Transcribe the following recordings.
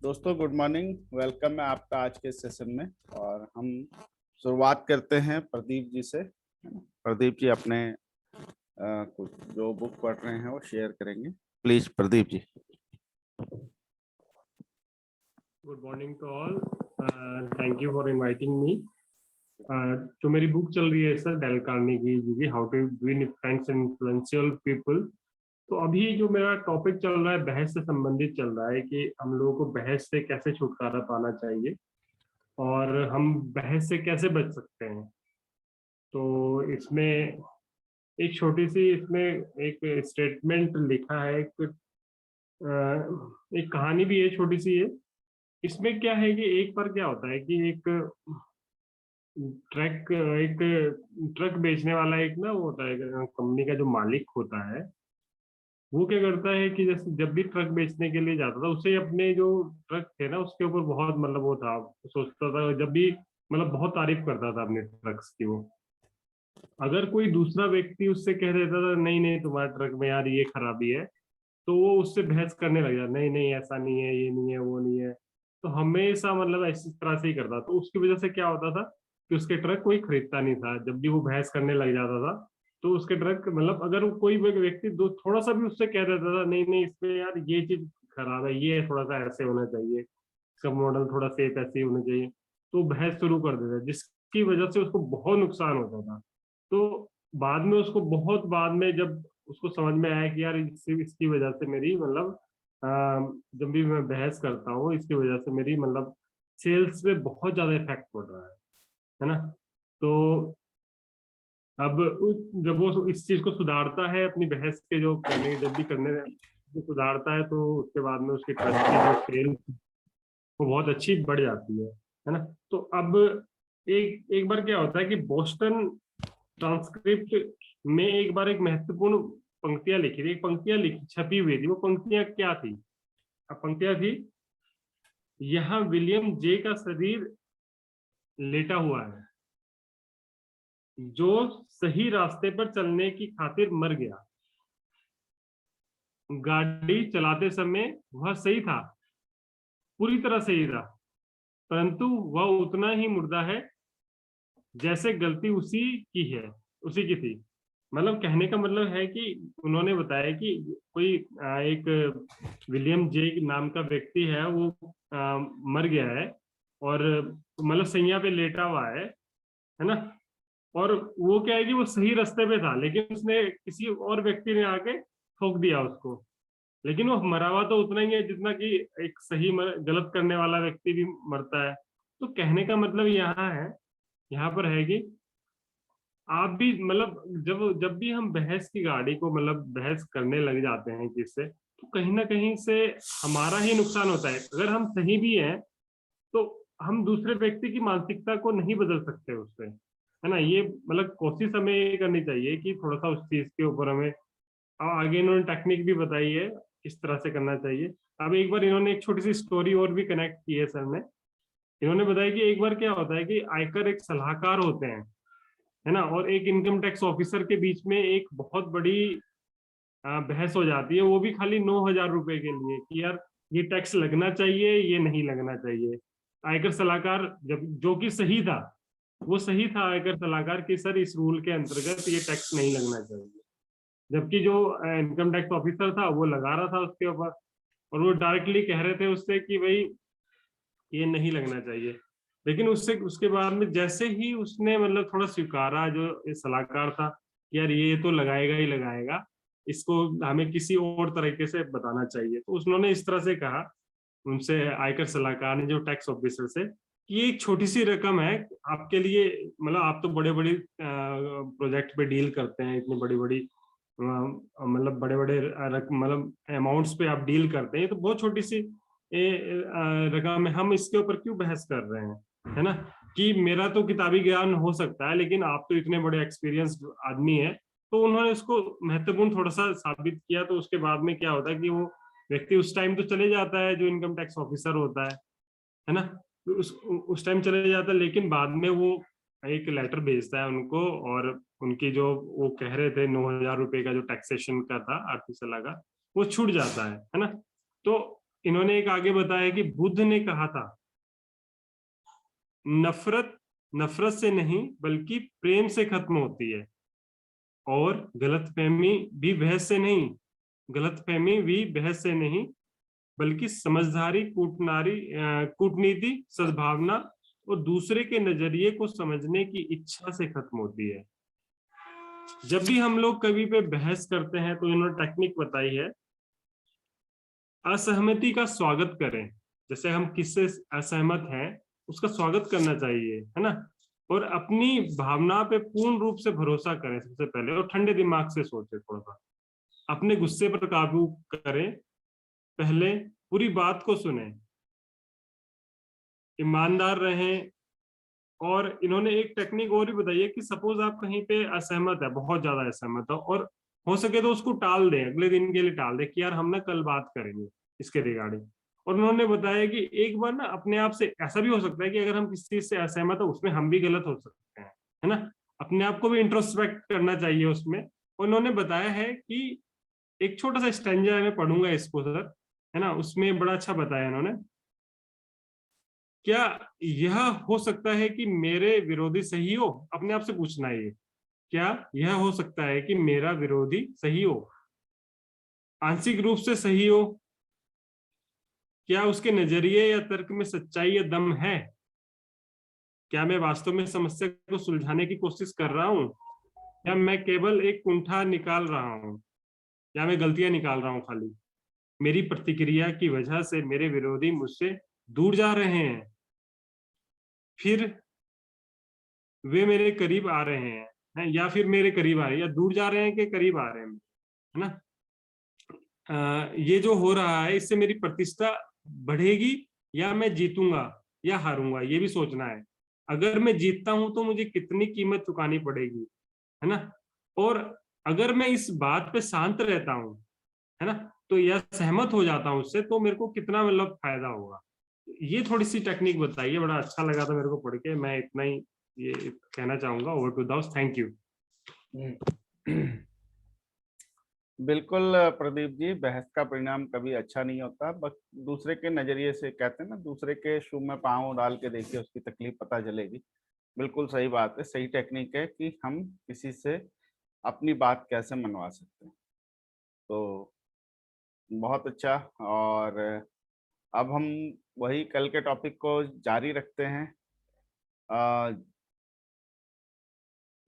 दोस्तों good morning. Welcome है आपका आज के सेशन में। और हम शुरुआत करते हैं प्रदीप जी से, है ना। प्रदीप जी अपने कुछ जो बुक पढ़ रहे हैं वो शेयर करेंगे। Please Pradeep ji. Good morning to all. Thank you for inviting me. जो मेरी बुक चल रही है सर डेल कार्नेगी की how to win friends and influential people. तो अभी जो मेरा टॉपिक चल रहा है बहस से संबंधित चल रहा है कि हम लोगों को बहस से कैसे छुटकारा पाना चाहिए और हम बहस से कैसे बच सकते हैं। तो इसमें एक छोटी सी इसमें एक स्टेटमेंट लिखा है, एक कहानी भी है छोटी सी है। इसमें क्या है कि एक बार क्या होता है कि एक ट्रक बेचने वाला एक ना वो होता है कंपनी का जो मालिक होता है, वो क्या करता है कि जैसे जब भी ट्रक बेचने के लिए जाता था उसे अपने जो ट्रक थे ना उसके ऊपर बहुत मतलब वो था, सोचता था जब भी मतलब बहुत तारीफ करता था अपने ट्रक्स की। वो अगर कोई दूसरा व्यक्ति उससे कह देता था नहीं नहीं तुम्हारे ट्रक में यार ये खराबी है, तो वो उससे बहस करने लग जाता, नहीं नहीं ऐसा नहीं है, ये नहीं है, वो नहीं है। तो हमेशा मतलब इस तरह से ही करता। तो उसकी वजह से क्या होता था कि उसके ट्रक कोई खरीदता नहीं था। जब भी वो बहस करने लग जाता था तो उसके ट्रक मतलब अगर वो कोई व्यक्ति दो थोड़ा सा भी उससे कह देता था नहीं नहीं इसमें यार ये चीज खराब है, ये थोड़ा सा ऐसे होना चाहिए, इसका मॉडल थोड़ा सेफ ऐसे ही होना चाहिए, तो बहस शुरू कर देता, जिसकी वजह से उसको बहुत नुकसान होता था। तो बाद में उसको बहुत बाद में जब उसको समझ में आया कि यार इसकी वजह से मेरी मतलब जब भी मैं बहस करता हूँ इसकी वजह से मेरी मतलब सेल्स पे बहुत ज्यादा इफेक्ट पड़ रहा है ना। तो अब जब वो इस चीज को सुधारता है अपनी बहस के जो करने जब भी करने जो सुधारता है, तो उसके बाद में उसकी ट्रस्ट की जो सेल वो बहुत अच्छी बढ़ जाती है ना। तो अब एक एक बार क्या होता है कि बोस्टन ट्रांसक्रिप्ट में एक बार एक महत्वपूर्ण पंक्तियां लिखी थी, एक पंक्तियां लिखी छपी हुई थी। वो पंक्तियां क्या थी? अब पंक्तियां थी, यहाँ विलियम जे का शरीर लेटा हुआ है जो सही रास्ते पर चलने की खातिर मर गया। गाड़ी चलाते समय वह सही था, पूरी तरह सही था, परंतु वह उतना ही मुर्दा है जैसे गलती उसी की थी। मतलब कहने का मतलब है कि उन्होंने बताया कि कोई एक विलियम जे नाम का व्यक्ति है, वो मर गया है और मतलब सैया पे लेटा हुआ है ना। और वो क्या है कि वो सही रास्ते पे था लेकिन उसने किसी और व्यक्ति ने आके ठोक दिया उसको। लेकिन वो मरा हुआ तो उतना ही है जितना कि एक गलत करने वाला व्यक्ति भी मरता है। तो कहने का मतलब यहाँ पर है कि आप भी मतलब जब जब भी हम बहस की गाड़ी को मतलब बहस करने लग जाते हैं किससे, तो कहीं ना कहीं से हमारा ही नुकसान होता है। अगर हम सही भी हैं तो हम दूसरे व्यक्ति की मानसिकता को नहीं बदल सकते उससे, है ना। ये मतलब कोशिश हमें ये करनी चाहिए कि थोड़ा सा उस चीज के ऊपर हमें आगे इन्होंने टेक्निक भी बताई है किस तरह से करना चाहिए। अब एक बार इन्होंने एक छोटी सी स्टोरी और भी कनेक्ट की है सर ने। इन्होंने बताया कि एक बार क्या होता है कि आयकर एक सलाहकार होते हैं, है ना, और एक इनकम टैक्स ऑफिसर के बीच में एक बहुत बड़ी बहस हो जाती है, वो भी खाली 9,000 रुपए के लिए कि यार ये टैक्स लगना चाहिए ये नहीं लगना चाहिए। आयकर सलाहकार जब जो कि सही था, वो सही था आयकर सलाहकार कि सर इस रूल के अंतर्गत ये टैक्स नहीं लगना चाहिए, जबकि जो इनकम टैक्स ऑफिसर था वो लगा रहा था उसके ऊपर। और वो डायरेक्टली कह रहे थे उससे कि भाई ये नहीं लगना चाहिए। लेकिन उससे उसके बाद में जैसे ही उसने मतलब थोड़ा स्वीकारा जो सलाहकार था कि यार ये तो लगाएगा ही लगाएगा, इसको हमें किसी और तरीके से बताना चाहिए, तो उन्होंने इस तरह से कहा उनसे, आयकर सलाहकार ने जो टैक्स ऑफिसर से, कि ये एक छोटी सी रकम है आपके लिए, मतलब आप तो बड़े बड़े प्रोजेक्ट पे डील करते हैं, इतनी बड़ी बड़ी मतलब बड़े बड़े मतलब अमाउंट्स पे आप डील करते हैं, तो बहुत छोटी सी रकम है, हम इसके ऊपर क्यों बहस कर रहे हैं, है ना। कि मेरा तो किताबी ज्ञान हो सकता है लेकिन आप तो इतने बड़े एक्सपीरियंस्ड आदमी है। तो उन्होंने उसको महत्वपूर्ण थोड़ा सा साबित किया। तो उसके बाद में क्या होता है कि वो व्यक्ति उस टाइम तो चले जाता है जो इनकम टैक्स ऑफिसर होता है ना। तो उस टाइम चले जाता है, लेकिन बाद में वो एक लेटर भेजता है उनको, और उनकी जो वो कह रहे थे 9,000 रुपए का जो टैक्सेशन का था आर्थिक सलाह का, वो छूट जाता है ना। तो इन्होंने एक आगे बताया कि बुद्ध ने कहा था, नफरत नफरत से नहीं बल्कि प्रेम से खत्म होती है, और गलतफहमी भी बहस से नहीं बल्कि समझदारी, कूटनीति, सद्भावना और दूसरे के नजरिए को समझने की इच्छा से खत्म होती है। जब भी हम लोग कभी पे बहस करते हैं तो इन्होंने टेक्निक बताई है, असहमति का स्वागत करें। जैसे हम किससे असहमत हैं उसका स्वागत करना चाहिए, है ना, और अपनी भावना पे पूर्ण रूप से भरोसा करें सबसे पहले, और ठंडे दिमाग से सोचें, थोड़ा सा अपने गुस्से पर काबू करें, पहले पूरी बात को सुने, ईमानदार रहें। और इन्होंने एक टेक्निक और भी बताई है कि सपोज आप कहीं पे असहमत है, बहुत ज्यादा असहमत हो, और हो सके तो उसको टाल दें, अगले दिन के लिए टाल दें कि यार हम ना कल बात करेंगे इसके रिगार्डिंग। और उन्होंने बताया कि एक बार ना अपने आप से, ऐसा भी हो सकता है कि अगर हम किसी चीज से असहमत हो उसमें हम भी गलत हो सकते हैं, है ना, अपने आप को भी इंट्रोस्पेक्ट करना चाहिए उसमें। और उन्होंने बताया है कि एक छोटा सा स्टैंजा है, मैं पढ़ूंगा इसको सर, है ना, उसमें बड़ा अच्छा बताया इन्होंने। क्या यह हो सकता है कि मेरे विरोधी सही हो? अपने आप से पूछना है ये, क्या यह हो सकता है कि मेरा विरोधी सही हो, आंशिक रूप से सही हो? क्या उसके नजरिए या तर्क में सच्चाई या दम है? क्या मैं वास्तव में समस्या को सुलझाने की कोशिश कर रहा हूं, या मैं केवल एक कुंठा निकाल रहा हूं, या मैं गलतियां निकाल रहा हूं खाली? मेरी प्रतिक्रिया की वजह से मेरे विरोधी मुझसे दूर जा रहे हैं, फिर वे मेरे करीब आ रहे हैं, या फिर मेरे करीब आ रहे हैं, या दूर जा रहे हैं कि करीब आ रहे हैं, है ना। ये जो हो रहा है इससे मेरी प्रतिष्ठा बढ़ेगी, या मैं जीतूंगा या हारूंगा, ये भी सोचना है। अगर मैं जीतता हूं तो मुझे कितनी कीमत चुकानी पड़ेगी, है ना। और अगर मैं इस बात पे शांत रहता हूँ, है ना, तो या सहमत हो जाता हूँ उससे, तो मेरे को कितना मतलब फायदा होगा। ये थोड़ी सी टेक्निक बताइए, बड़ा अच्छा लगा था मेरे को पढ़ के, मैं इतना ही ये कहना चाहूंगा। Over to Das, thank you. बिल्कुल प्रदीप जी, बहस का परिणाम कभी अच्छा नहीं होता, बस दूसरे के नजरिए से, कहते हैं ना, दूसरे के शू में पाँव डाल के देखिए, उसकी तकलीफ पता चलेगी। बिल्कुल सही बात है, सही टेक्निक है कि हम किसी से अपनी बात कैसे मनवा सकते हैं। तो बहुत अच्छा। और अब हम वही कल के टॉपिक को जारी रखते हैं। अ,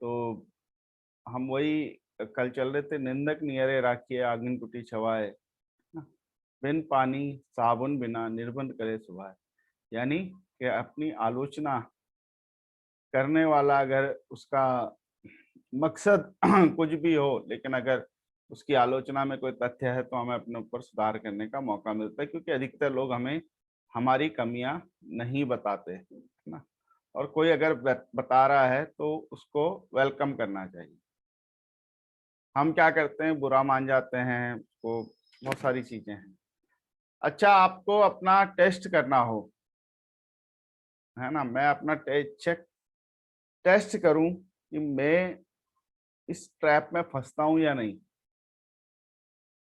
तो हम वही कल चल रहे थे, निंदक नियरे राखिए आंगन कुटी छवाए, ना, बिन पानी साबुन बिना निर्बंध करे सुभाए। यानी कि अपनी आलोचना करने वाला, अगर उसका मकसद कुछ भी हो, लेकिन अगर उसकी आलोचना में कोई तथ्य है तो हमें अपने ऊपर सुधार करने का मौका मिलता है, क्योंकि अधिकतर लोग हमें हमारी कमियां नहीं बताते, है ना। और कोई अगर बता रहा है तो उसको वेलकम करना चाहिए। हम क्या करते हैं, बुरा मान जाते हैं उसको, बहुत सारी चीजें हैं। अच्छा, आपको अपना टेस्ट करना हो, है ना, मैं अपना टेस्ट करूं कि मैं इस ट्रैप में फंसता हूं या नहीं।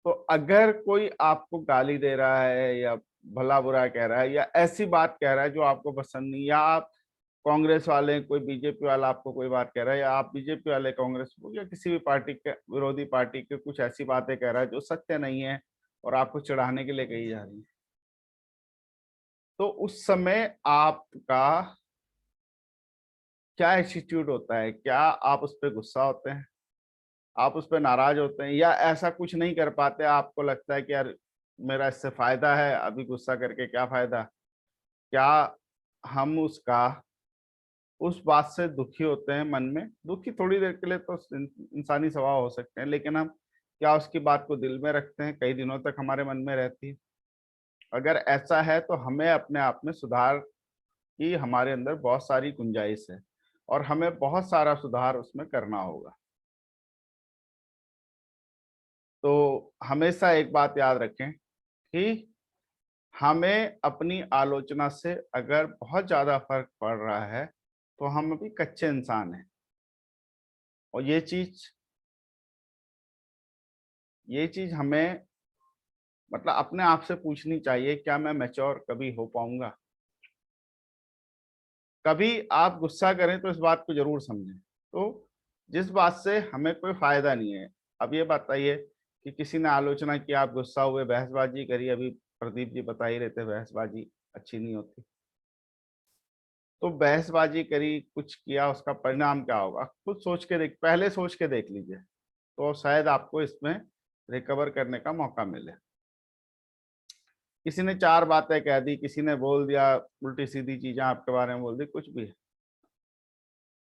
तो अगर कोई आपको गाली दे रहा है या भला बुरा कह रहा है या ऐसी बात कह रहा है जो आपको पसंद नहीं, या आप कांग्रेस वाले, कोई बीजेपी वाला आपको कोई बात कह रहा है, या आप बीजेपी वाले कांग्रेस या किसी भी पार्टी के, विरोधी पार्टी के कुछ ऐसी बातें कह रहा है जो सत्य नहीं है और आपको चिढ़ाने के लिए कही जा रही है, तो उस समय आपका क्या एटीट्यूड होता है? क्या आप उस पर गुस्सा होते हैं, आप उस पर नाराज होते हैं, या ऐसा कुछ नहीं कर पाते, आपको लगता है कि यार मेरा इससे फायदा है, अभी गुस्सा करके क्या फायदा? क्या हम उसका, उस बात से दुखी होते हैं, मन में दुखी थोड़ी देर के लिए तो इंसानी स्वभाव हो सकते हैं, लेकिन हम क्या उसकी बात को दिल में रखते हैं, कई दिनों तक हमारे मन में रहती है? अगर ऐसा है तो हमें अपने आप में सुधार की, हमारे अंदर बहुत सारी गुंजाइश है और हमें बहुत सारा सुधार उसमें करना होगा। तो हमेशा एक बात याद रखें कि हमें अपनी आलोचना से अगर बहुत ज्यादा फर्क पड़ रहा है तो हम अभी कच्चे इंसान हैं, और ये चीज हमें मतलब अपने आप से पूछनी चाहिए, क्या मैं मैच्योर कभी हो पाऊंगा? कभी आप गुस्सा करें तो इस बात को जरूर समझें, तो जिस बात से हमें कोई फायदा नहीं है। अब ये बताइए कि किसी ने आलोचना की, आप गुस्सा हुए, बहसबाजी करी, अभी प्रदीप जी बता ही रहे थे बहसबाजी अच्छी नहीं होती। तो बहसबाजी करी, कुछ किया, उसका परिणाम क्या होगा खुद सोच के देख, पहले सोच के देख लीजिए, तो शायद आपको इसमें रिकवर करने का मौका मिले। किसी ने चार बातें कह दी, किसी ने बोल दिया उल्टी सीधी चीजें आपके बारे में बोल दी, कुछ भी है,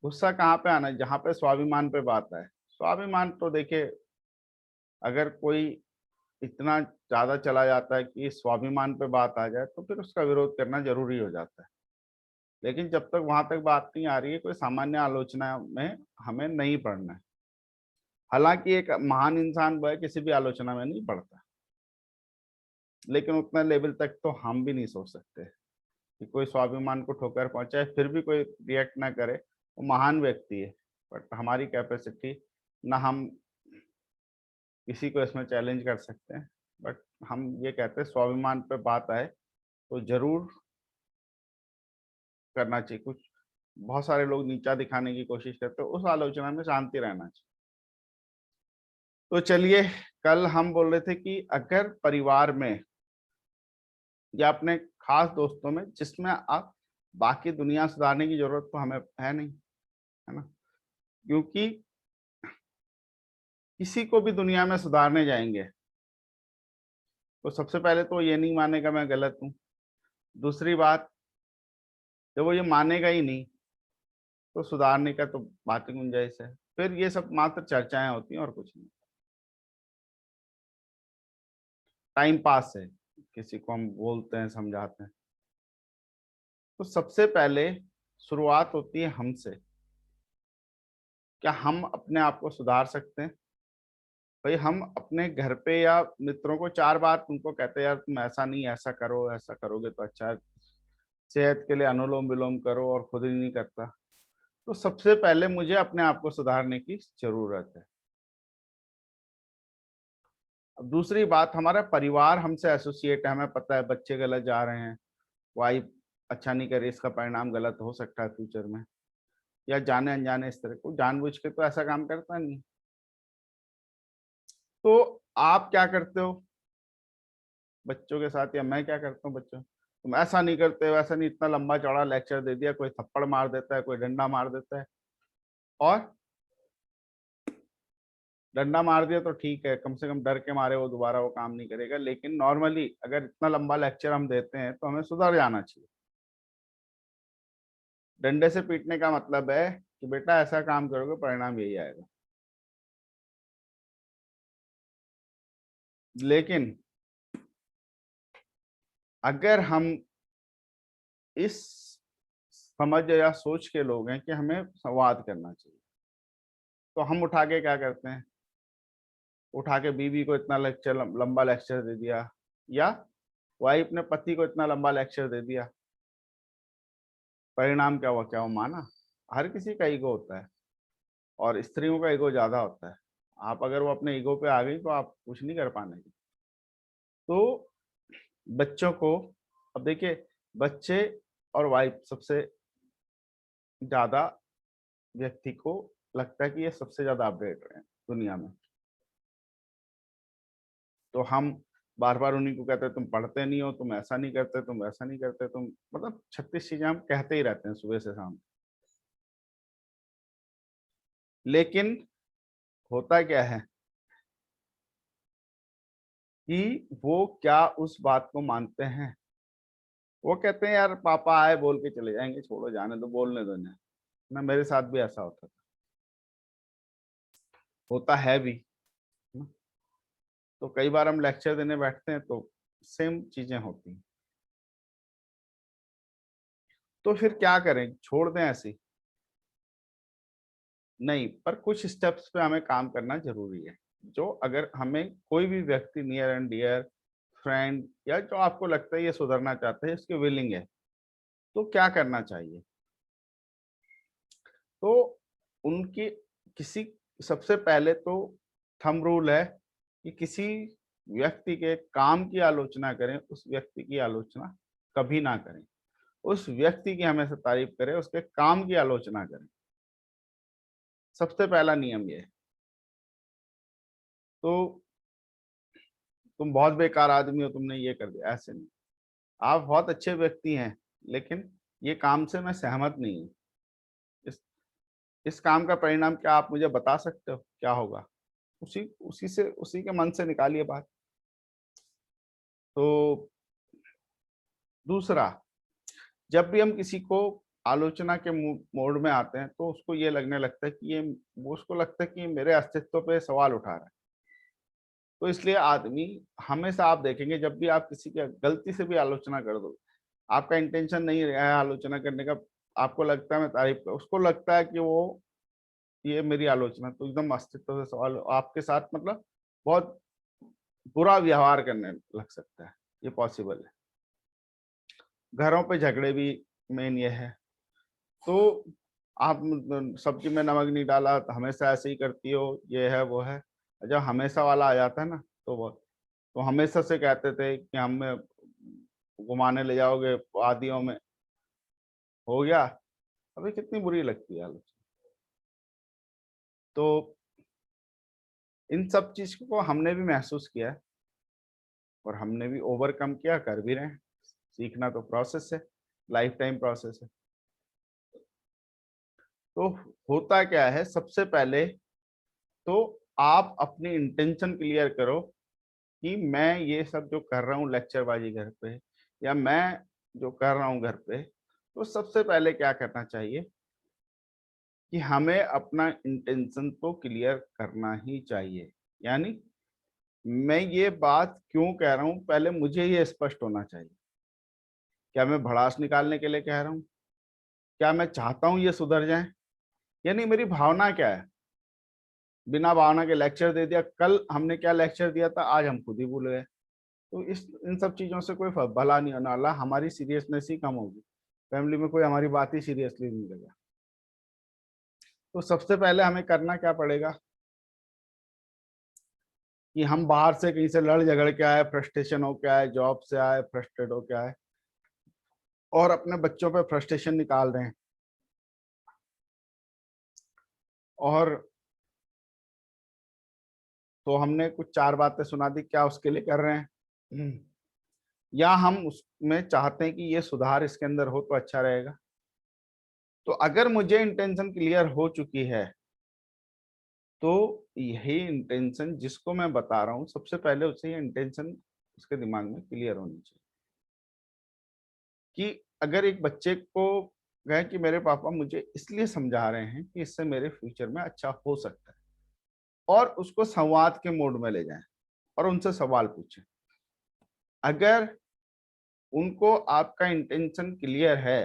गुस्सा कहाँ पे आना है? जहां पे स्वाभिमान पे बात है। स्वाभिमान तो देखिए, अगर कोई इतना ज्यादा चला जाता है कि स्वाभिमान पे बात आ जाए, तो फिर उसका विरोध करना जरूरी हो जाता है। लेकिन जब तक वहां तक बात नहीं आ रही है, कोई सामान्य आलोचना में हमें नहीं पढ़ना है। हालांकि एक महान इंसान वह किसी भी आलोचना में नहीं पड़ता, लेकिन उतना लेवल तक तो हम भी नहीं सोच सकते कि कोई स्वाभिमान को ठोकर पहुंचाए फिर भी कोई रिएक्ट ना करे, वो महान व्यक्ति है। बट हमारी कैपेसिटी ना, हम किसी को इसमें चैलेंज कर सकते हैं। बट हम ये कहते हैं स्वाभिमान पे बात आए तो जरूर करना चाहिए। कुछ बहुत सारे लोग नीचा दिखाने की कोशिश करते हैं, उस आलोचना में शांति रहना चाहिए। तो चलिए, कल हम बोल रहे थे कि अगर परिवार में या अपने खास दोस्तों में, जिसमें आप, बाकी दुनिया सुधारने की जरूरत तो हमें है नहीं, है ना, क्योंकि किसी को भी दुनिया में सुधारने जाएंगे तो सबसे पहले तो ये नहीं मानेगा मैं गलत हूँ। दूसरी बात, जब वो ये मानेगा ही नहीं तो सुधारने का तो बात ही गुंजाइश है। फिर ये सब मात्र चर्चाएं होती हैं और कुछ नहीं, टाइम पास है, किसी को हम बोलते हैं, समझाते हैं। तो सबसे पहले शुरुआत होती है हमसे। क्या हम अपने आप को सुधार सकते हैं? भाई, हम अपने घर पे या मित्रों को चार बार तुमको कहते हैं यार तुम ऐसा नहीं, ऐसा करो, ऐसा करोगे तो अच्छा है, सेहत के लिए अनुलोम विलोम करो, और खुद ही नहीं करता। तो सबसे पहले मुझे अपने आप को सुधारने की जरूरत है। अब दूसरी बात, हमारा परिवार हमसे एसोसिएट है, हमें पता है बच्चे गलत जा रहे हैं, वाइफ अच्छा नहीं करे, इसका परिणाम गलत हो सकता है फ्यूचर में, या जाने अनजाने इस तरह को जानबूझ के तो ऐसा काम करता नहीं। तो आप क्या करते हो बच्चों के साथ, या मैं क्या करता हूँ बच्चों, तुम ऐसा नहीं करते, वैसा नहीं, इतना लंबा चौड़ा लेक्चर दे दिया, कोई थप्पड़ मार देता है, कोई डंडा मार देता है। और डंडा मार दिया तो ठीक है, कम से कम डर के मारे वो दोबारा वो काम नहीं करेगा। लेकिन नॉर्मली अगर इतना लंबा लेक्चर हम देते हैं तो हमें सुधर जाना चाहिए। डंडे से पीटने का मतलब है कि बेटा ऐसा काम करोगे परिणाम यही आएगा। लेकिन अगर हम इस समझ या सोच के लोग हैं कि हमें संवाद करना चाहिए, तो हम उठा के क्या करते हैं, उठा के बीवी को इतना लेक्चर, लंबा लेक्चर दे दिया, या वाइफ ने पति को इतना लंबा लेक्चर दे दिया। परिणाम क्या हुआ? क्या वो माना? हर किसी का ईगो होता है, और स्त्रियों का ईगो ज्यादा होता है। आप अगर वो अपने ईगो पे आ गई तो आप कुछ नहीं कर पाने। तो बच्चों को, अब देखिए, बच्चे और वाइफ सबसे ज्यादा, व्यक्ति को लगता है कि ये सबसे ज्यादा अपडेट रहे हैं दुनिया में। तो हम बार बार उन्हीं को कहते हैं तुम पढ़ते नहीं हो, तुम ऐसा नहीं करते, तुम वैसा नहीं करते, तुम, मतलब 36 चीजें हम कहते ही रहते हैं सुबह से शाम। लेकिन होता क्या है कि वो क्या उस बात को मानते हैं? वो कहते हैं यार पापा आए बोल के चले जाएंगे, छोड़ो जाने दो, बोलने दो इन्हें। ना, मेरे साथ भी ऐसा होता था, होता है भी ना। तो कई बार हम लेक्चर देने बैठते हैं तो सेम चीजें होती हैं। तो फिर क्या करें, छोड़ दें ऐसी? नहीं, पर कुछ स्टेप्स पे हमें काम करना जरूरी है। जो, अगर हमें कोई भी व्यक्ति नियर एंड डियर, फ्रेंड, या जो आपको लगता है ये सुधरना चाहते हैं, इसके विलिंग है, तो क्या करना चाहिए? तो उनकी, किसी, सबसे पहले तो थंब रूल है कि किसी व्यक्ति के काम की आलोचना करें, उस व्यक्ति की आलोचना कभी ना करें। उस व्यक्ति की हमेशा तारीफ करें, उसके काम की आलोचना करें। सबसे पहला नियम ये है। तो तुम बहुत बेकार आदमी हो, तुमने ये कर दिया, ऐसे नहीं। आप बहुत अच्छे व्यक्ति हैं, लेकिन ये काम से मैं सहमत नहीं हूँ। इस इस काम का परिणाम क्या, आप मुझे बता सकते हो क्या होगा? उसी उसी से उसी के मन से निकालिए बात। तो दूसरा, जब भी हम किसी को आलोचना के मोड में आते हैं, तो उसको ये लगने लगता है कि ये वो उसको लगता है कि ये मेरे अस्तित्व पे सवाल उठा रहा है। तो इसलिए आदमी हमेशा, आप देखेंगे जब भी आप किसी की गलती से भी आलोचना कर दो, आपका इंटेंशन नहीं रहा है आलोचना करने का, आपको लगता है मैं तारीफ कर, उसको लगता है कि वो ये मेरी आलोचना तो एकदम अस्तित्व से सवाल, आपके साथ मतलब बहुत बुरा व्यवहार करने लग सकता है। ये पॉसिबल है। घरों पे झगड़े भी मेन ये है। तो आप सब्जी में नमक नहीं डाला तो हमेशा ऐसे ही करती हो, ये है वो है। जब हमेशा वाला आ जाता है ना, तो वो तो हमेशा से कहते थे कि हमें घुमाने ले जाओगे वादियों में, हो गया। अभी कितनी बुरी लगती है आलोचना। तो इन सब चीज को हमने भी महसूस किया है, और हमने भी ओवरकम किया, कर भी रहे हैं। सीखना तो प्रोसेस है, लाइफ टाइम प्रोसेस है। तो होता क्या है, सबसे पहले तो आप अपनी इंटेंशन क्लियर करो कि मैं ये सब जो कर रहा हूँ लेक्चरबाजी घर पे, या मैं जो कर रहा हूँ घर पे, तो सबसे पहले क्या करना चाहिए कि हमें अपना इंटेंशन तो क्लियर करना ही चाहिए। यानी मैं ये बात क्यों कह रहा हूँ, पहले मुझे ये स्पष्ट होना चाहिए। क्या मैं भड़ास निकालने के लिए कह रहा हूँ? क्या मैं चाहता हूँ ये सुधर जाए? यानी मेरी भावना क्या है? बिना भावना के लेक्चर दे दिया, कल हमने क्या लेक्चर दिया था, आज हम खुद ही भूल गए। तो इस इन सब चीजों से कोई भला नहीं होने वाला, हमारी सीरियसनेस ही कम होगी। फैमिली में कोई हमारी बात ही सीरियसली नहीं लेगा। तो सबसे पहले हमें करना क्या पड़ेगा कि हम बाहर से कहीं से लड़ झगड़ के आए, फ्रस्ट्रेशन हो के आए, जॉब से आए फ्रस्ट्रेट हो के आए, और अपने बच्चों पे फ्रस्ट्रेशन निकाल रहे हैं, और तो हमने कुछ चार बातें सुना दी, क्या उसके लिए कर रहे हैं? या हम उसमें चाहते हैं कि ये सुधार इसके अंदर हो तो अच्छा रहेगा। तो अगर मुझे इंटेंशन क्लियर हो चुकी है, तो यही इंटेंशन जिसको मैं बता रहा हूँ, सबसे पहले उसे ये इंटेंशन उसके दिमाग में क्लियर होनी चाहिए। कि अगर एक बच्चे को कहे कि मेरे पापा मुझे इसलिए समझा रहे हैं कि इससे मेरे फ्यूचर में अच्छा हो सकता है, और उसको संवाद के मोड में ले जाएं और उनसे सवाल पूछें। अगर उनको आपका इंटेंशन क्लियर है,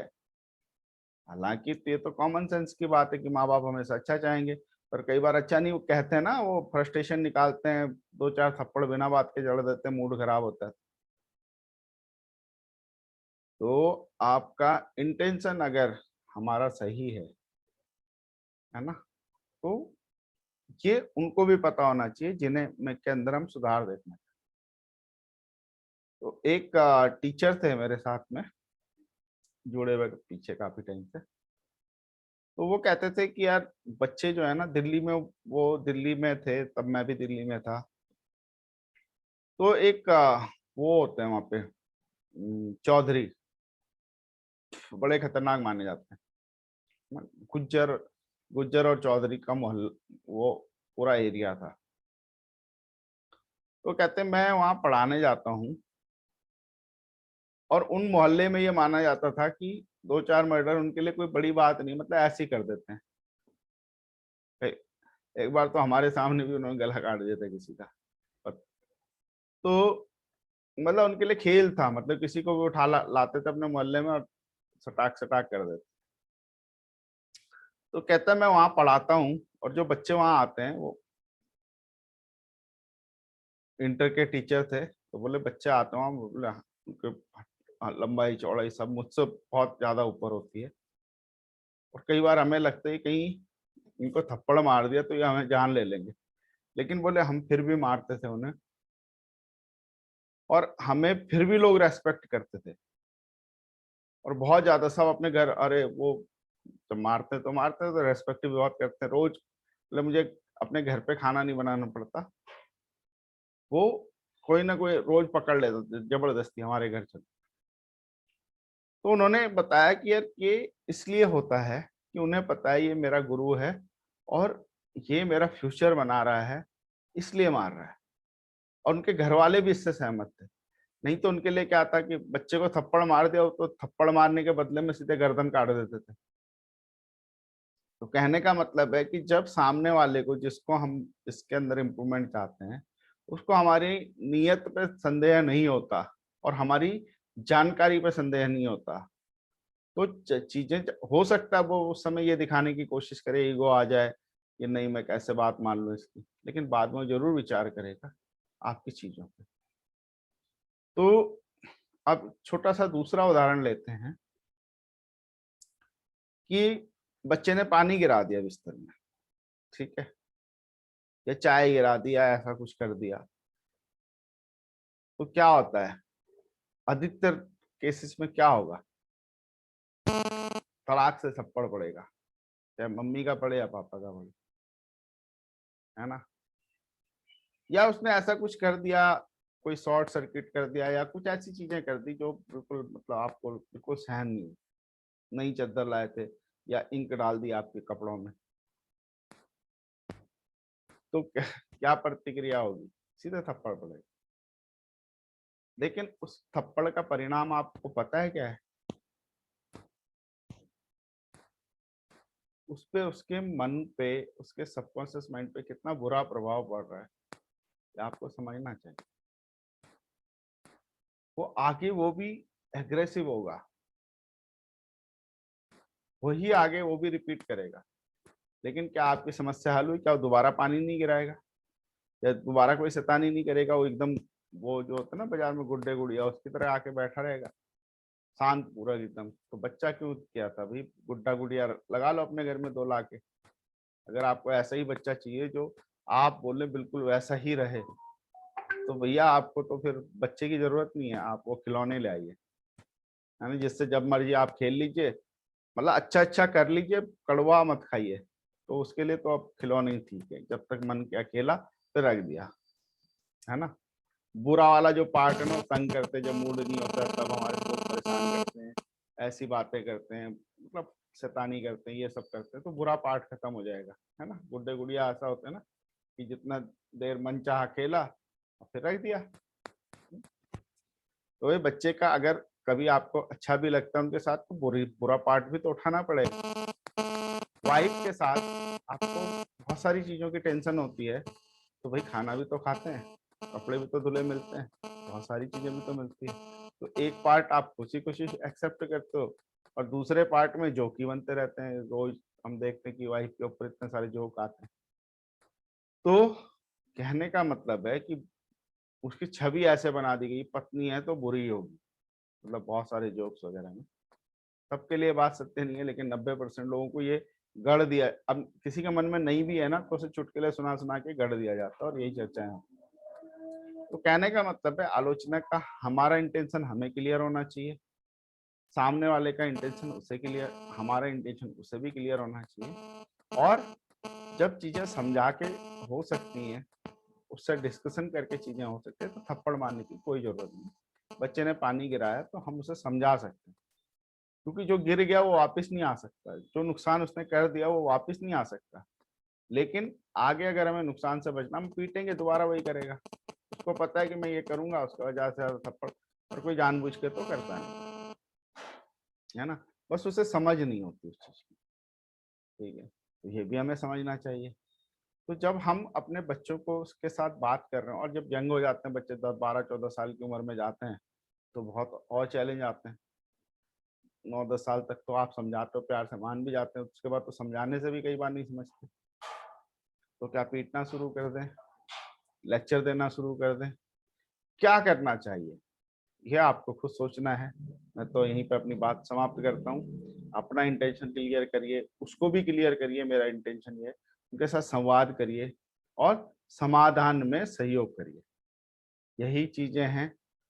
हालांकि तो ये तो कॉमन सेंस की बात है कि माँ बाप हमेशा अच्छा चाहेंगे, पर कई बार अच्छा नहीं, वो कहते हैं ना, वो फ्रस्ट्रेशन निकालते हैं, दो चार थप्पड़ बिना बात के जड़ देते हैं, मूड खराब होता है। तो आपका इंटेंशन अगर हमारा सही है ना, तो ये उनको भी पता होना चाहिए जिन्हें में के अंदर हम सुधार देखना। तो एक टीचर थे मेरे साथ में जुड़े हुए पीछे काफी टाइम से। तो वो कहते थे कि यार बच्चे जो है ना दिल्ली में, वो दिल्ली में थे तब मैं भी दिल्ली में था। तो एक वो होते हैं वहाँ पे चौधरी, बड़े खतरनाक माने जाते हैं। गुज्जर गुज्जर और चौधरी का मोहल्ला, वो पूरा एरिया था। तो कहते हैं मैं वहाँ पढ़ाने जाता हूँ, और उन मोहल्ले में ये माना जाता था कि दो चार मर्डर उनके लिए कोई बड़ी बात नहीं, मतलब ऐसे ही कर देते हैं। एक बार तो हमारे सामने भी उन्होंने गला काट दिया था किसी का। तो मतलब उनके लिए खेल था, मतलब किसी को भी उठा लाते थे अपने मोहल्ले में और सटाक सटाक कर देते। तो कहता है मैं वहां पढ़ाता हूँ, और जो बच्चे वहां आते हैं वो इंटर के टीचर थे। तो बोले बच्चे आते हैं वहां, बोले उनके लंबाई चौड़ाई सब मुझसे बहुत ज्यादा ऊपर होती है, और कई बार हमें लगता है कहीं इनको थप्पड़ मार दिया तो ये हमें जान ले लेंगे, लेकिन बोले हम फिर भी मारते थे उन्हें। और हमें फिर भी लोग रेस्पेक्ट करते थे, और बहुत ज्यादा सब अपने घर, अरे वो जब मारते तो रेस्पेक्ट भी बहुत करते हैं। रोज मतलब मुझे अपने घर पे खाना नहीं बनाना पड़ता, वो कोई ना कोई रोज पकड़ लेता था जबरदस्ती हमारे घर चल। तो उन्होंने बताया कि यार ये इसलिए होता है कि उन्हें पता है ये मेरा गुरु है और ये मेरा फ्यूचर बना रहा है, इसलिए मार रहा है। और उनके घर वाले भी इससे सहमत थे। नहीं तो उनके लिए क्या था कि बच्चे को थप्पड़ मार दिया तो थप्पड़ मारने के बदले में सीधे गर्दन काट देते थे। तो कहने का मतलब है कि जब सामने वाले को, जिसको हम इसके अंदर इम्प्रूवमेंट चाहते हैं, उसको हमारी नीयत पे संदेह नहीं होता और हमारी जानकारी पे संदेह नहीं होता, तो चीजें हो सकता है वो उस समय ये दिखाने की कोशिश करे, ईगो आ जाए कि नहीं मैं कैसे बात मान लूं इसकी, लेकिन बाद में वो जरूर विचार करेगा आपकी चीजों पे। तो अब छोटा सा दूसरा उदाहरण लेते हैं कि बच्चे ने पानी गिरा दिया बिस्तर में, ठीक है, या चाय गिरा दिया, ऐसा कुछ कर दिया, तो क्या होता है अधिकतर केसेस में क्या होगा? तड़ाक से थप्पड़ पड़ेगा, चाहे मम्मी का पड़े या पापा का पड़े, है ना। या उसने ऐसा कुछ कर दिया, कोई शॉर्ट सर्किट कर दिया या कुछ ऐसी चीजें कर दी जो बिल्कुल मतलब आपको बिल्कुल सहन नहीं हुई। नई चादर लाए थे या इंक डाल दी आपके कपड़ों में, तो क्या प्रतिक्रिया होगी? सीधे थप्पड़ पड़ेगा। लेकिन उस थप्पड़ का परिणाम आपको पता है क्या है? उस पे, उसके मन पे, उसके सबकॉन्शियस माइंड पे कितना बुरा प्रभाव पड़ रहा है, ये आपको समझना चाहिए। वो आगे वो भी एग्रेसिव होगा, वही आगे वो भी रिपीट करेगा। लेकिन क्या आपकी समस्या हल हुई? क्या वो दोबारा पानी नहीं गिराएगा या दोबारा कोई शैतानी नहीं करेगा? वो एकदम, वो जो होता है ना बाजार में गुड्डे गुड़िया, उसकी तरह आके बैठा रहेगा शांत पूरा एकदम? तो बच्चा क्यों किया था भाई? गुड्डा गुड़िया लगा लो अपने घर में 2 लाके। अगर आपको ऐसा ही बच्चा चाहिए जो आप बोले बिल्कुल वैसा ही रहे, तो भैया आपको तो फिर बच्चे की जरूरत नहीं है, आप वो खिलौने ले आइए, है ना, जिससे जब मर्जी आप खेल लीजिए, मतलब अच्छा अच्छा कर लीजिए, कड़वा मत खाइए। तो उसके लिए तो अब खिलौने ही ठीक है, जब तक मन किया खेला तो रख दिया, है ना। बुरा वाला जो पार्ट है ना, वो तंग करते, जब मूड नहीं होता तब हमारे दोस्त परेशान करते हैं, ऐसी बातें करते हैं, मतलब शैतानी करते हैं, ये सब करते हैं, तो बुरा पार्ट खत्म हो जाएगा, है ना। गुड्डे गुड़िया ऐसा होता है ना कि जितना देर मन चाहा खेला और फिर रख दिया। तो ये बच्चे का अगर कभी आपको अच्छा भी लगता है उनके साथ, तो बुरा पार्ट भी तो उठाना पड़ेगा। वाइफ के साथ आपको बहुत सारी चीजों की टेंशन होती है, तो भाई खाना भी तो खाते हैं, कपड़े भी तो धुले मिलते हैं, बहुत सारी चीजें भी तो मिलती है। तो एक पार्ट आप खुशी खुशी एक्सेप्ट करते हो और दूसरे पार्ट में जोकी बनते रहते हैं। रोज हम देखते हैं कि वाइफ के ऊपर इतने सारे जोक आते हैं। तो कहने का मतलब है कि उसकी छवि ऐसे बना दी गई, पत्नी है तो बुरी होगी, मतलब बहुत सारे जोक्स वगैरह में। सबके लिए बात सत्य नहीं है, लेकिन 90% लोगों को ये गढ़ दिया। अब किसी के मन में नहीं भी है ना, तो उसे चुटकुले सुना सुना के गढ़ दिया जाता है, और यही चर्चा है। तो कहने का मतलब है आलोचना का हमारा इंटेंशन हमें क्लियर होना चाहिए, सामने वाले का इंटेंशन उसे क्लियर, हमारा इंटेंशन उसे भी क्लियर होना चाहिए। और जब चीजें समझा के हो सकती हैं, उससे डिस्कशन करके चीजें हो सकती है, तो थप्पड़ मारने की कोई जरूरत नहीं। बच्चे ने पानी गिराया तो हम उसे समझा सकते हैं, क्योंकि जो गिर गया वो वापस नहीं आ सकता, जो नुकसान उसने कर दिया वो वापस नहीं आ सकता। लेकिन आगे अगर हमें नुकसान से बचना, हम पीटेंगे दोबारा वही करेगा। उसको पता है कि मैं ये करूंगा, उसका वजह से थप्पड़, और कोई जानबूझ के तो करता नहीं, है ना। बस उसे समझ नहीं होती उस चीज की, ठीक है। तो ये भी हमें समझना चाहिए। तो जब हम अपने बच्चों को उसके साथ बात कर रहे हैं, और जब यंग हो जाते हैं बच्चे, 10 12 14 साल की उम्र में जाते हैं, तो बहुत और चैलेंज आते हैं। 9 10 साल तक तो आप समझाते हो, प्यार से मान भी जाते हैं, उसके बाद तो समझाने से भी कई बार नहीं समझते। तो क्या पीटना शुरू कर दें, लेक्चर देना शुरू कर दें, क्या करना चाहिए? यह आपको खुद सोचना है। मैं तो यहीं पे अपनी बात समाप्त करता हूँ। अपना इंटेंशन क्लियर करिए, उसको भी क्लियर करिए मेरा इंटेंशन ये है, उनके साथ संवाद करिए और समाधान में सहयोग करिए। यही चीजें हैं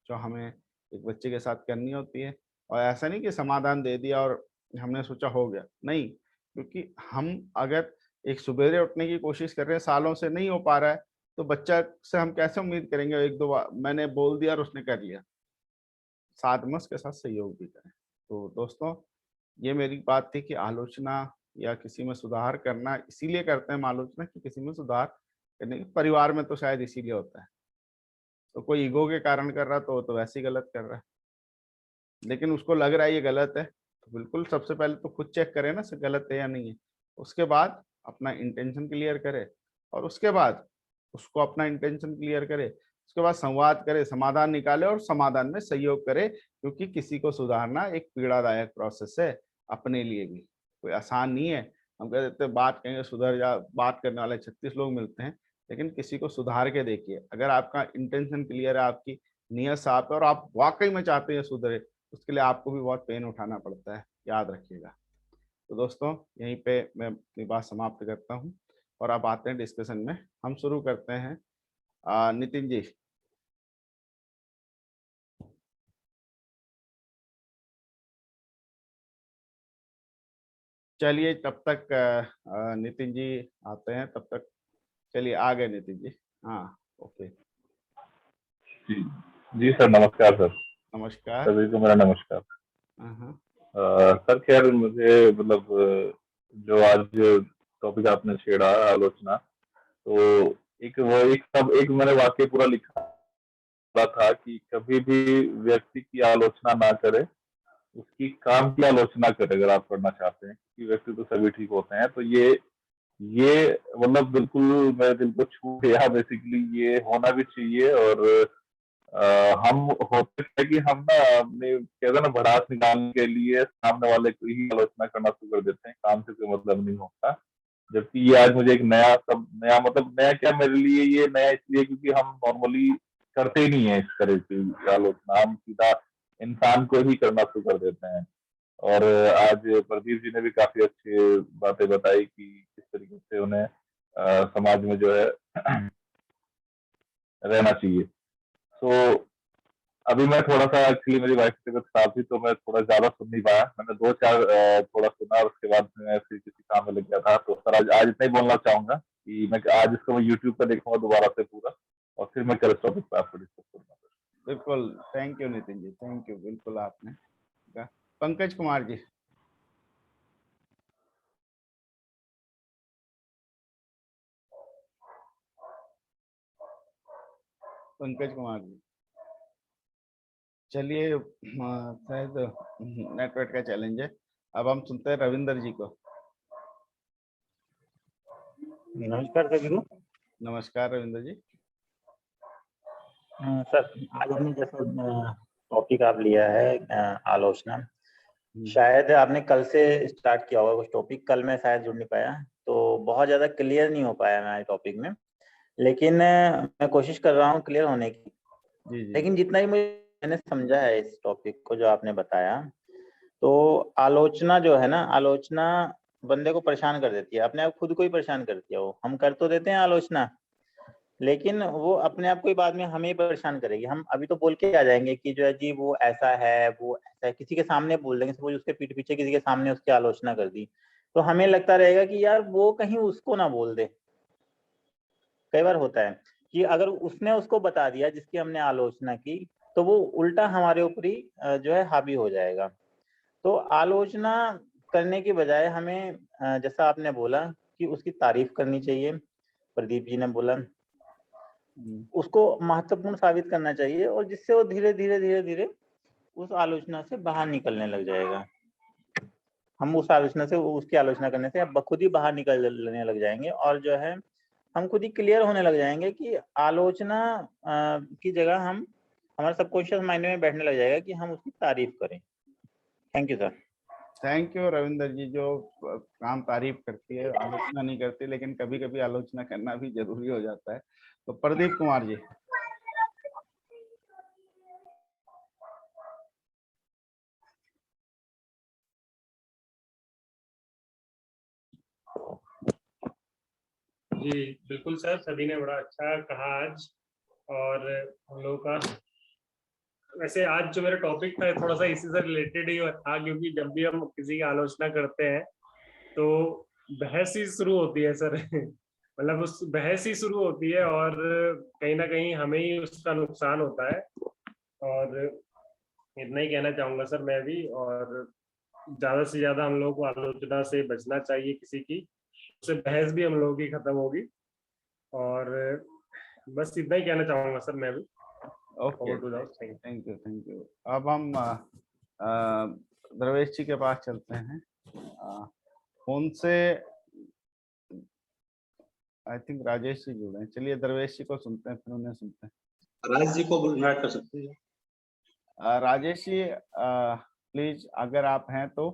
जो हमें एक बच्चे के साथ करनी होती है। और ऐसा नहीं कि समाधान दे दिया और हमने सोचा हो गया, नहीं, क्योंकि हम अगर एक सवेरे उठने की कोशिश कर रहे हैं, सालों से नहीं हो पा रहा है, तो बच्चा से हम कैसे उम्मीद करेंगे एक दो बार मैंने बोल दिया और उसने कर लिया। साथ में उसके साथ सहयोग भी करें। तो दोस्तों, ये मेरी बात थी कि आलोचना या किसी में सुधार करना इसीलिए करते हैं हम आलोचना कि किसी में सुधार करने के, परिवार में तो शायद इसीलिए होता है। तो कोई ईगो के कारण कर रहा तो वैसे ही गलत कर रहा है, लेकिन उसको लग रहा है ये गलत है, तो बिल्कुल सबसे पहले तो खुद चेक करे ना गलत है या नहीं है। उसके बाद अपना इंटेंशन क्लियर करे, और उसके बाद उसको अपना इंटेंशन क्लियर करे, उसके बाद संवाद करे, समाधान निकाले और समाधान में सहयोग करे, क्योंकि किसी को सुधारना एक पीड़ादायक प्रोसेस है अपने लिए भी, कोई आसान नहीं है। हम कह देते हैं बात कहेंगे सुधर जा, बात करने वाले 36 लोग मिलते हैं, लेकिन किसी को सुधार के देखिए। अगर आपका इंटेंशन क्लियर है, आपकी नीयत साफ है और आप वाकई में चाहते हैं सुधरे, उसके लिए आपको भी बहुत पेन उठाना पड़ता है, याद रखिएगा। तो दोस्तों, यहीं पे मैं अपनी बात समाप्त करता हूँ और अब आते हैं डिस्कशन में। हम शुरू करते हैं। नितिन जी। चलिए तब तक नितिन जी आते हैं, तब तक चलिए आ गए नितिन जी। हाँ, ओके। जी जी सर, नमस्कार सर। नमस्कार। सभी को मेरा नमस्कार। हाँ, सर खैर मुझे मतलब जो आज टॉपिक आपने छेड़ा आलोचना, तो एक मैंने वाक्य पूरा लिखा था कि कभी भी व्यक्ति की आलोचना ना करे, उसकी काम की आलोचना करे अगर आप करना चाहते हैं, क्योंकि व्यक्ति तो सभी ठीक होते हैं। तो ये मतलब बिल्कुल मेरे दिल को छू गया। बेसिकली ये होना भी चाहिए। और हम होते हैं कि हम ना अपने कहते हैं ना भड़ास निकालने के लिए सामने वाले को ही आलोचना करना शुरू कर देते हैं, काम से कोई मतलब नहीं होता। जबकि ये आज मुझे एक नया मतलब नया क्या, मेरे लिए ये नया इसलिए क्योंकि हम नॉर्मली करते ही नहीं है इस तरह की आलोचना। हम सीधा इंसान को ही करना शुरू कर देते हैं। और आज प्रदीप जी ने भी काफी अच्छी बातें बताई कि किस तरीके से उन्हें समाज में जो है रहना चाहिए। तो अभी मैं थोड़ा सा, एक्चुअली मेरी वाइफ की तबीयत खराब थी तो मैं थोड़ा ज्यादा सुन नहीं पाया। मैंने दो चार थोड़ा सुना और उसके बाद मैं फिर किसी काम में लग गया था। तो सर आज इतना ही बोलना चाहूंगा कि मैं आज इसको मैं यूट्यूब पर देखूंगा दोबारा से पूरा, और फिर मैं कल इस टॉपिक पर आपको डिस्कस करूंगा। बिल्कुल। Thank you Nitin ji, thank you. बिल्कुल आपने कहा। पंकज कुमार जी। पंकज कुमार जी, चलिए शायद नेटवर्क का चैलेंज है। अब हम सुनते हैं रविंदर जी को। नमस्कार सर गुरु। नमस्कार रविंदर जी। सर आज हमने जैसा टॉपिक आप लिया है आलोचना, शायद आपने कल से स्टार्ट किया होगा कुछ टॉपिक, कल मैं शायद जुड़ नहीं पाया तो बहुत ज़्यादा क्लियर नहीं हो पाया मैं आज टॉपिक में, लेकिन मैं कोशिश कर रहा हूँ क्लियर होने की। जी। लेकिन जितना ही मैंने समझा है इस टॉपिक को जो आपने बताया, तो आलोचना जो है ना, आलोचना बंदे को परेशान कर देती है, अपने आप खुद को ही परेशान करती है। वो हम कर तो देते हैं आलोचना, लेकिन वो अपने आप को ही बाद में हमें ही परेशान करेगी। हम अभी तो बोल के आ जाएंगे कि जो है जी वो ऐसा है, वो ऐसा है, किसी के सामने बोल देंगे, सपोज उसके पीठ पीछे किसी के सामने उसकी आलोचना कर दी, तो हमें लगता रहेगा कि यार वो कहीं उसको ना बोल दे। कई बार होता है कि अगर उसने उसको बता दिया जिसकी हमने आलोचना की, तो वो उल्टा हमारे ऊपर ही जो है हावी हो जाएगा। तो आलोचना करने की बजाय हमें जैसा आपने बोला कि उसकी तारीफ करनी चाहिए, प्रदीप जी ने बोला, उसको महत्वपूर्ण साबित करना चाहिए, और जिससे वो धीरे धीरे उस आलोचना से बाहर निकलने लग जाएगा। हम उस आलोचना से, उसकी आलोचना करने से अब खुद ही बाहर निकलने लग जाएंगे, और जो है हम खुद ही क्लियर होने लग जाएंगे कि आलोचना की जगह हम, हमारे सबकॉन्शियस माइंड में बैठने लग जाएगा कि हम उसकी तारीफ करें। Thank you sir. Thank you Ravinder ji. जो काम तारीफ करती है, आलोचना नहीं करती, लेकिन कभी कभी आलोचना करना भी जरूरी हो जाता है। तो प्रदीप कुमार जी। जी बिल्कुल सर, सभी ने बड़ा अच्छा कहा आज। और हम लोगों का वैसे आज जो मेरा टॉपिक था थोड़ा सा इसी से रिलेटेड ही था, क्योंकि जब भी हम किसी की आलोचना करते हैं तो बहस ही शुरू होती है सर। मतलब उस बहस ही शुरू होती है और कहीं ना कहीं हमें ही उसका नुकसान होता है। और इतना ही कहना चाहूंगा सर मैं भी। और ज्यादा से ज्यादा हम लोगों को आलोचना से बचना चाहिए किसी की, उससे बहस भी हम लोगों की खत्म होगी। और बस इतना ही कहना चाहूंगा सर मैं भी। Okay, Over to the- thank you. Thank you, thank you. अब हम द्रवेश जी के पास चलते हैं। फोन से आई थिंक राजेश जी जुड़े हैं। चलिए द्रवेश जी को सुनते हैं, फिर उन्हें सुनते हैं। राजेश जी को इनवाइट कर सकते हैं। राजेश जी प्लीज, अगर आप हैं तो।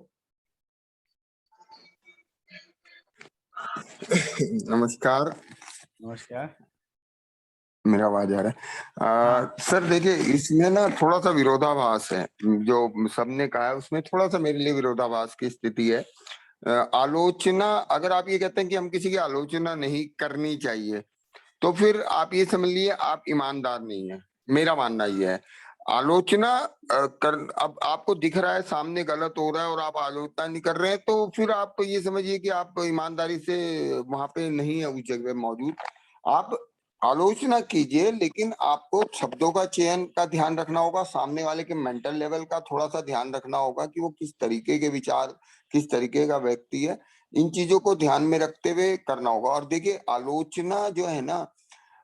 नमस्कार। नमस्कार। मेरा आवाज आ रहा है? सर देखिए, इसमें ना थोड़ा सा विरोधाभास है। जो सबने कहा है उसमें थोड़ा सा मेरे लिए विरोधाभास की स्थिति है। आलोचना, अगर आप ये कहते हैं कि हम किसी की आलोचना नहीं करनी चाहिए, तो फिर आप ये समझ लिए आप ईमानदार नहीं है। मेरा मानना ये है, आलोचना अब आपको दिख रहा है सामने गलत हो रहा है और आप आलोचना नहीं कर रहे हैं, तो फिर आप ये समझिए कि आप ईमानदारी से वहां पे नहीं है, उस जगह मौजूद। आप आलोचना कीजिए, लेकिन आपको शब्दों का चयन का ध्यान रखना होगा, सामने वाले के मेंटल लेवल का थोड़ा सा ध्यान रखना होगा कि वो किस तरीके के विचार, किस तरीके का व्यक्ति है। इन चीजों को ध्यान में रखते हुए करना होगा। और देखिए, आलोचना जो है ना,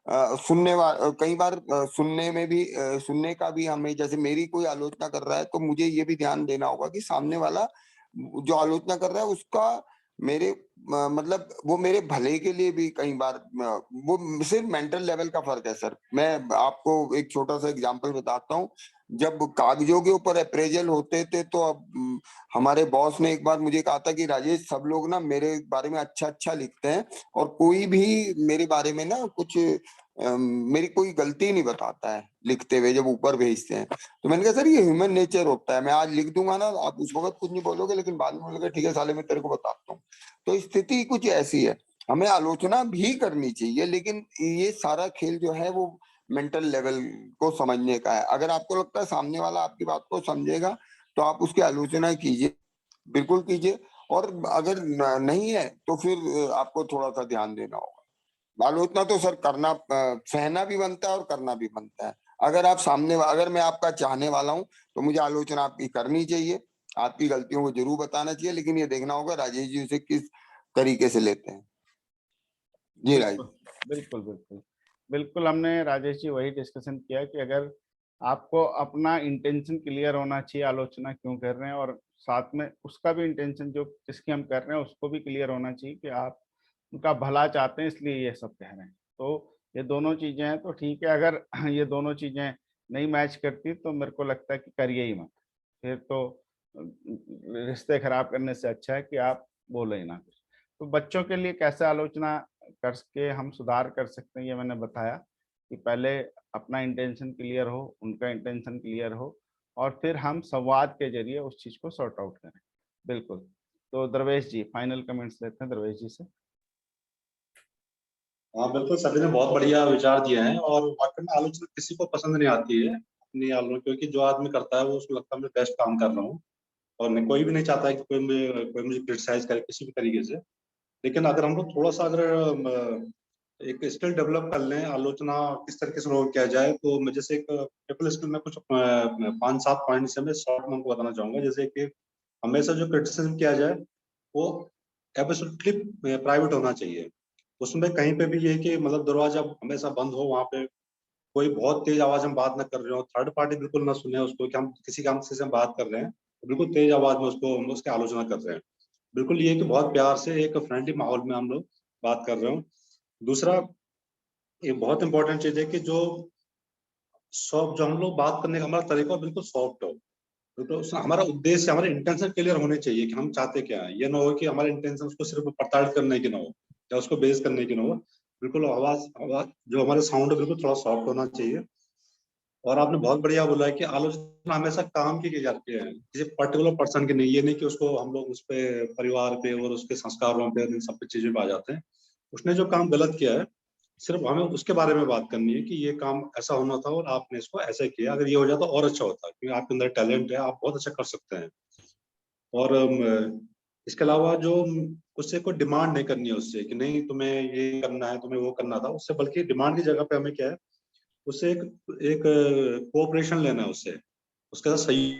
कई बार सुनने में भी सुनने का भी हमें, जैसे मेरी कोई आलोचना कर रहा है तो मुझे ये भी ध्यान देना होगा कि सामने वाला जो आलोचना कर रहा है उसका मेरे मतलब वो मेरे भले के लिए भी कई बार वो सिर्फ मेंटल लेवल का फर्क है सर। मैं आपको एक छोटा सा एग्जांपल बताता हूँ। जब कागजों के ऊपर अप्रेजल होते थे तो अब हमारे बॉस ने एक बार मुझे कहा था कि राजेश, सब लोग ना मेरे बारे में अच्छा अच्छा लिखते हैं और कोई भी मेरे बारे में ना कुछ मेरी कोई गलती नहीं बताता है लिखते हुए जब ऊपर भेजते हैं। तो मैंने कहा सर, ये ह्यूमन नेचर होता है। मैं आज लिख दूंगा ना, आप उस वक्त कुछ नहीं बोलोगे, लेकिन बाद में बोलोगे ठीक है साले, मैं तेरे को बताता हूँ। तो स्थिति कुछ ऐसी है। हमें आलोचना भी करनी चाहिए, लेकिन ये सारा खेल जो है वो मेंटल लेवल को समझने का है। अगर आपको लगता है सामने वाला आपकी बात को समझेगा तो आप उसकी आलोचना कीजिए, बिल्कुल कीजिए। और अगर नहीं है तो फिर आपको थोड़ा सा ध्यान देना होगा। आलोचना तो सर करना, सहना भी बनता है और करना भी बनता है। अगर मैं आपका चाहने वाला हूं तो मुझे आलोचना आपकी करनी चाहिए, आपकी गलतियों को जरूर बताना चाहिए, लेकिन ये देखना होगा राजेश जी उसे किस तरीके से लेते हैं। जी राजेश। बिल्कुल बिल्कुल बिल्कुल, हमने राजेश जी वही डिस्कशन किया कि अगर आपको अपना इंटेंशन क्लियर होना चाहिए, आलोचना क्यों कर रहे हैं, और साथ में उसका भी इंटेंशन जो जिसकी हम कर रहे हैं उसको भी क्लियर होना चाहिए कि आप उनका भला चाहते हैं इसलिए ये सब कह रहे हैं। तो ये दोनों चीजें हैं तो ठीक है। अगर ये दोनों चीजें नहीं मैच करती तो मेरे को लगता है कि करिए ही मत। फिर तो रिश्ते खराब करने से अच्छा है कि आप बोले ही ना कुछ। तो बच्चों के लिए कैसे आलोचना करके हम सुधार कर सकते हैं, ये मैंने बताया कि पहले अपना इंटेंशन क्लियर हो, उनका इंटेंशन क्लियर हो, और फिर हम संवाद के जरिए उस चीज को सॉर्ट आउट करें। बिल्कुल। तो द्रवेश जी फाइनल कमेंट्स लेते हैं द्रवेश जी से। हाँ बिल्कुल, सभी ने बहुत बढ़िया विचार दिए हैं। और वाकई में आलोचना किसी को पसंद नहीं आती है अपनी आलोचना, क्योंकि जो आदमी करता है वो उसको लगता है मैं बेस्ट काम कर रहा हूँ। और कोई भी नहीं चाहता है कि कोई मुझे क्रिटिसाइज करे किसी भी तरीके से। लेकिन अगर हम लोग थोड़ा सा एक स्किल डेवलप कर लें, आलोचना किस तरीके से लोग किया जाए, तो मैं जैसे एक ट्रिपल स्किल में कुछ 5-7 पॉइंट से मैं शॉर्ट में आपको बताना चाहूंगा। जैसे कि हमेशा जो क्रिटिसिज्म किया जाए वो एब्सोल्युटली प्राइवेट होना चाहिए। उसमें कहीं पे भी ये कि मतलब दरवाजा हमेशा बंद हो, वहां पे कोई बहुत तेज आवाज में बात ना कर रहे हो, थर्ड पार्टी बिल्कुल ना सुने उसको कि हम किसी काम से हम बात कर रहे हैं, तो बिल्कुल तेज आवाज में उसको हम उसकी आलोचना कर रहे हैं। बिल्कुल ये कि बहुत प्यार से एक फ्रेंडली माहौल में हम लोग बात कर रहे हो। दूसरा, एक बहुत इंपॉर्टेंट चीज है कि जो हम लोग बात करने का हमारा तरीका बिल्कुल सॉफ्ट हो। तो हमारा उद्देश्य, हमारे इंटेंशन क्लियर होने चाहिए कि हम चाहते क्या है। ये ना हो कि हमारे इंटेंशन उसको सिर्फ प्रताड़ित करने की ना हो या उसको बेस करने की ना हो। बिल्कुल आवाज जो हमारे साउंड है बिल्कुल थोड़ा सॉफ्ट होना चाहिए। और आपने बहुत बढ़िया बोला है कि आलोचना हमेशा काम की जाती है, किसी पर्टिकुलर पर्सन की नहीं। ये नहीं कि उसको हम लोग उस पे परिवार पे और उसके संस्कारों पे, इन सब चीजों पे आ जाते हैं। उसने जो काम गलत किया है, सिर्फ हमें उसके बारे में बात करनी है कि ये काम ऐसा होना था और आपने इसको ऐसे किया, अगर ये हो जाता और अच्छा होता, क्योंकि आपके अंदर टैलेंट है, आप बहुत अच्छा कर सकते हैं। और इसके अलावा जो उससे कोई डिमांड नहीं करनी है उससे कि नहीं तुम्हें ये करना है, तुम्हें वो करना था, उससे बल्कि डिमांड की जगह पे हमें क्या है, उससे एक कोऑपरेशन लेना है उससे, उसके साथ सही